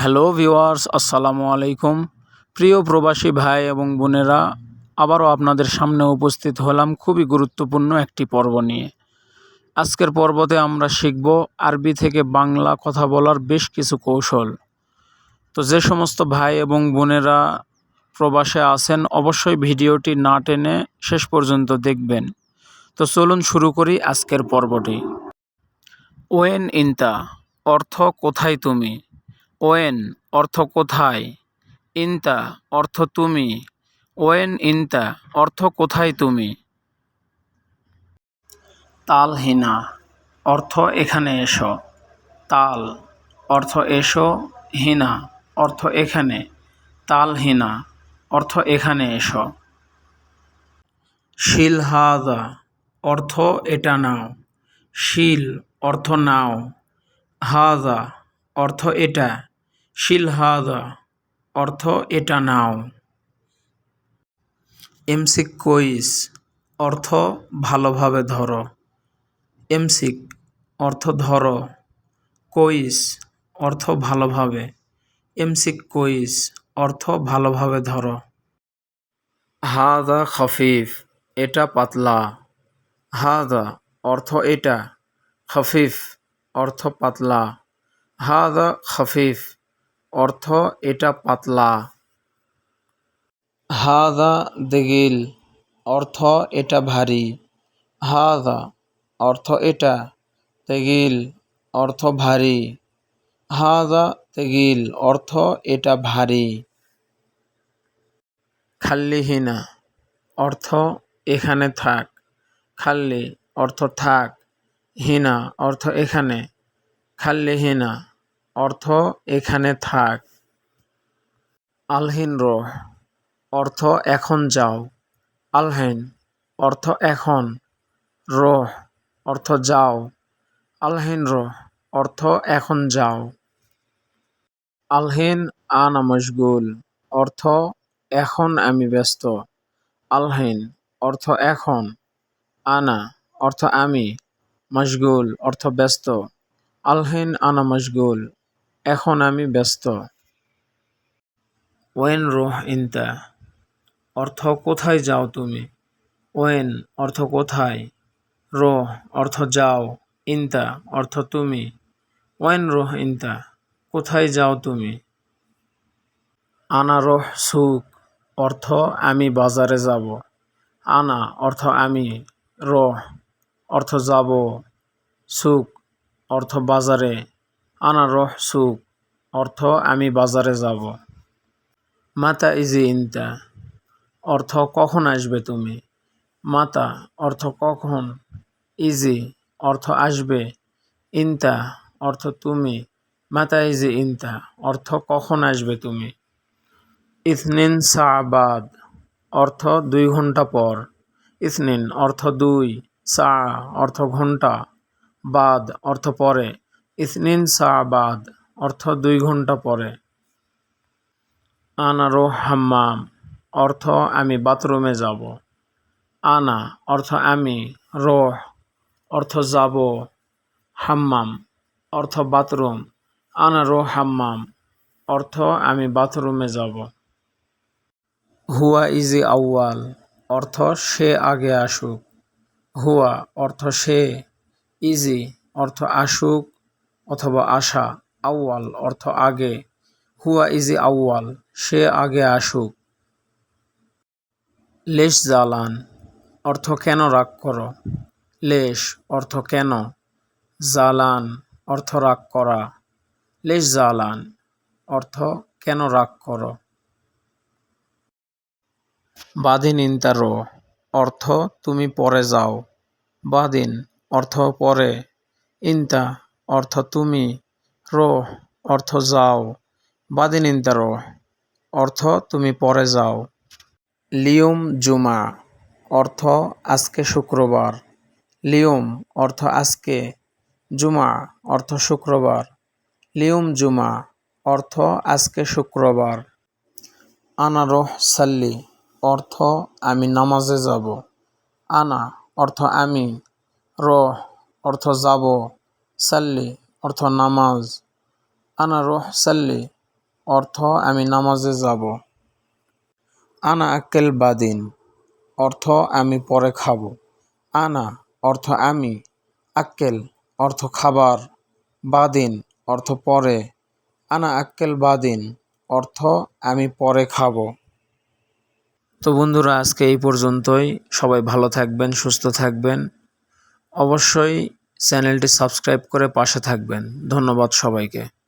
Hello viewers, আসসালামু আলাইকুম। প্রিয় প্রবাসী ভাই এবং বোনেরা, আবারও আপনাদের সামনে উপস্থিত হলাম খুবই গুরুত্বপূর্ণ একটি পর্ব নিয়ে। আজকের পর্বতে আমরা শিখব আরবি থেকে বাংলা কথা বলার বেশ কিছু কৌশল। তো যে সমস্ত ভাই এবং বোনেরা প্রবাসে আছেন অবশ্যই ভিডিওটি না টেনে শেষ পর্যন্ত দেখবেন। তো চলুন শুরু করি আজকের পর্বটি। ওয়েন ইনতা অর্থ কোথায় তুমি। ওয়েন অর্থ কোথায়, ইনতা অর্থ তুমি। ওয়েন ইনতা অর্থ কোথায় তুমি। তাল হিনা অর্থ এখানে এসো। তাল অর্থ এসো, হিনা অর্থ এখানে। তাল হিনা অর্থ এখানে এসো। শিল হাদা অর্থ এটা নাও। শিল অর্থ নাও। হাদা অর্থ এটা। শিল হাদা অর্থ এটা নাও। এমসিক কইস অর্থ ভালোভাবে ধরো। এমসিক অর্থ ধরো। কইস অর্থ ভালোভাবে। এমসিক কইস অর্থ ভালোভাবে ধরো। হাদা খফিফ এটা পাতলা। হাদা অর্থ এটা। খফিফ অর্থ পাতলা। হাদা খফিফ অর্থ এটা পাতলা। হাদা দেগিল অর্থ এটা ভারী। হাদা অর্থ এটা। তেগিল অর্থ ভারী। হাদা তেগিল অর্থ এটা ভারী। খাল্লি হিনা অর্থ এখানে থাক। খাল্লি অর্থ থাক। হিনা অর্থ এখানে। খাল্লি হিনা অর্থ এখানে থাক। আলহিন রোহ অর্থ এখন যাও। আলহিন অর্থ এখন। রোহ অর্থ যাও। আলহিন রোহ অর্থ এখন যাও। আলহিন আনা মশগুল অর্থ এখন আমি ব্যস্ত। আলহিন অর্থ এখন। আনা অর্থ আমি। মশগুল অর্থ ব্যস্ত। আলহিন আনা মশগুল এখন আমি ব্যস্ত। ওয়েন রোহ ইনতা অর্থ কোথায় যাও তুমি। ওয়েন অর্থ কোথায়। রোহ অর্থ যাও। ইনতা অর্থ তুমি। ওয়েন রোহ ইনতা কোথায় যাও তুমি। আনা রোহ সুক অর্থ আমি বাজারে যাব। আনা অর্থ আমি। রোহ অর্থ যাব। সুক অর্থ বাজারে। আনা রোহ সুক অর্থ আমি বাজারে যাব। মাতা ইজি ইনতা অর্থ কখন আসবে তুমি। মাতা অর্থ কখন। ইজি অর্থ আসবে। ইনতা অর্থ তুমি। মাতা ইজি ইনতা অর্থ কখন আসবে তুমি। ইথনিন সা বাদ অর্থ 2 ঘন্টা পর। ইথনিন অর্থ 2। সা অর্থ ঘন্টা। বাদ অর্থ পরে। ইথনিন সা বাদ অর্থ 2 ঘন্টা পরে। আনা রোহ হাম্মাম অর্থ আমি বাথরুমে যাব। আনা অর্থ আমি। রোহ অর্থ যাব। হাম্মাম অর্থ বাথরুম। আনা রোহ হাম্মাম অর্থ আমি বাথরুমে যাব। হুয়া ইজি আউয়াল অর্থ সে আগে আসুক। হুয়া অর্থ সে। ইজি অর্থ আসুক অথবা আসা। আউয়াল অর্থ আগে। হুয়া ইজি আউয়াল সে আগে আসুক। লেশ জালান অর্থ কেন রাগ করো। লেশ অর্থ কেন। জালান অর্থ রাগ করা। লেশ জালান অর্থ কেন রাগ করো। বাদিন ইনতারো অর্থ তুমি পরে যাও। বাদিন অর্থ পরে। ইনতা অর্থ তুমি। রোহ অর্থ যাও। বাদিন ইনতারো অর্থ তুমি পরে যাও। লিয়ুম জুমা অর্থ আজকে শুক্রবার। লিয়ুম অর্থ আজকে। জুমা অর্থ শুক্রবার। লিয়ুম জুমা অর্থ আজকে শুক্রবার। আনা রোহ সাল্লি অর্থ আমি নামাজে যাব। আনা অর্থ আমি। রোহ অর্থ যাব। সাল্লি অর্থ নামাজ। আনা রোহ সাল্লি অর্থ আমি নামাজে যাব। আনা আক্কেল বাদিন অর্থ আমি পরে খাব। আনা অর্থ আমি, আক্কেল অর্থ খাবার, বাদিন অর্থ পরে। আনা আক্কেল বাদিন অর্থ আমি পরে খাব। তো বন্ধুরা, আজকে এই পর্যন্তই। সবাই ভালো থাকবেন, সুস্থ থাকবেন। অবশ্যই চ্যানেলটি সাবস্ক্রাইব করে পাশে থাকবেন। ধন্যবাদ সবাইকে।